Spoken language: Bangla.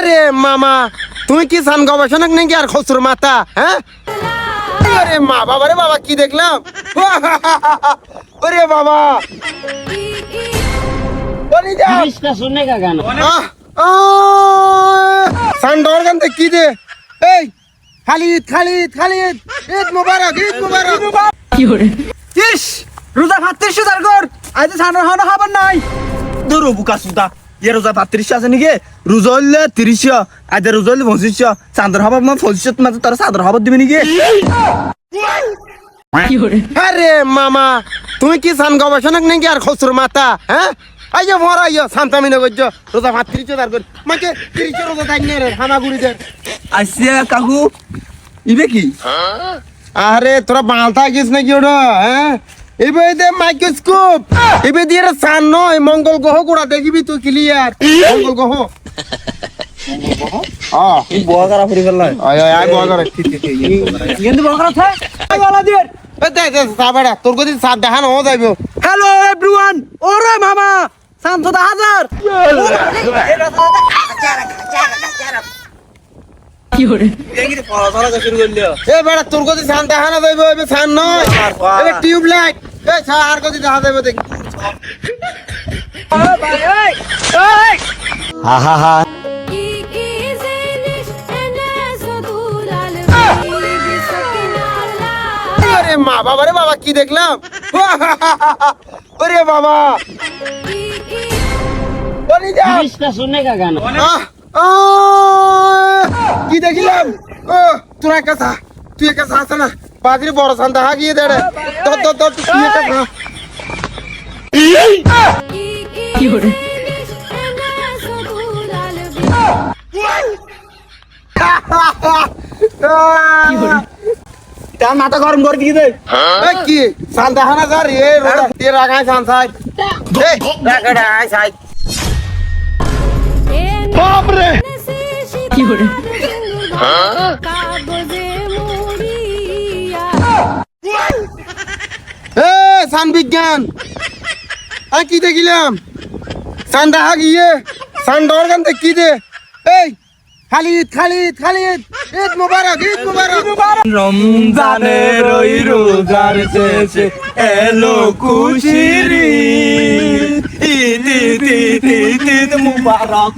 আরে মামা তুমি কি সান গবেষণক নাকি আর খসুর মাথা হ্যাঁ? আরে মা বাবা রে বাবা কি দেখলাম ওরে বাবা বলি যা इसका सुनने का गाना সান ডর গান কি দে এই খালিদ খালিদ খালিদ ঈদ মুবারক কি করে ইস রোজা 35 তার কর আজ সানর হানা খাবার নাই ধরো বুকা সুদা ये रोजा 35 আছে নাকি রোজা হইলে 30 আজ রোজা হইলে 25 চাঁদর হবার মা 25 মাত্র তার চাঁদর হবার দিবি নাকি কি করে আরে মামা তুমি কি সান গবেষণক নাকি আর খসুর মাথা হ্যাঁ? আইয়া মরা আইয়া সান্তামি না গজ্জ রোজা 35 তার কর মাকে 30 রোজা তাই নে রে হামাগুড়ি দে আইসিয়া কাকু ইবে কি আরে তোরা বাল থাকিস নাকি ওটা হ্যাঁ? এবার দে মাইক্রোস্কোপ এবার দিয়ে সান নয় মঙ্গল গ্রহ গোড়া দেখিবি তুই ক্লিয়ার মঙ্গল গ্রহ এই বয়া করা ফুরি ফেললাই আয় আয় আয় বড় করে কিন্তু বয়া করা থাকে আই वाला দের এ দে দে সাবাড়া তোর কদি সাত দেখানো হয়ে যাইবো হ্যালো এভরিওয়ান ওরে মামা 700,000 কি করে দেখি পড়াশোনা শুরু করলিও এ বেড়া তোর কদি সান দেখানো যাইবো এবে সান নয় এবে টিউব লাইট এ আর কদি দেখা যাইবো দেখ ভাই এই আরে মা বাবা রে বাবা কি দেখলাম ওরে বাবা বলি যা इसका सुनने का गाना কি দেখিলাম ও তোর একা সা তুই একা সা না বাদরি বড় সান দেখা গিয়ে দেড়ে তোর তুই একা সা কি করে তার মাথা গরম করে দিয়ে দে এ কি সান দেখা না স্যার এ রোদা দিয়ে রাখাই সান সাই এই রাখাটা আই সাই বাপরে কি করে এ সান বিজ্ঞান আর কি দেখিলাম সান দেখা গিয়ে সান ডর গান কি দে এই খালিদ খালিদ খালিদ ঈদ মুবারক রমজানের ওই রোজার শেষে এলো খুশির ঈদ ঈদ ঈদ ঈদ ঈদ মুবারক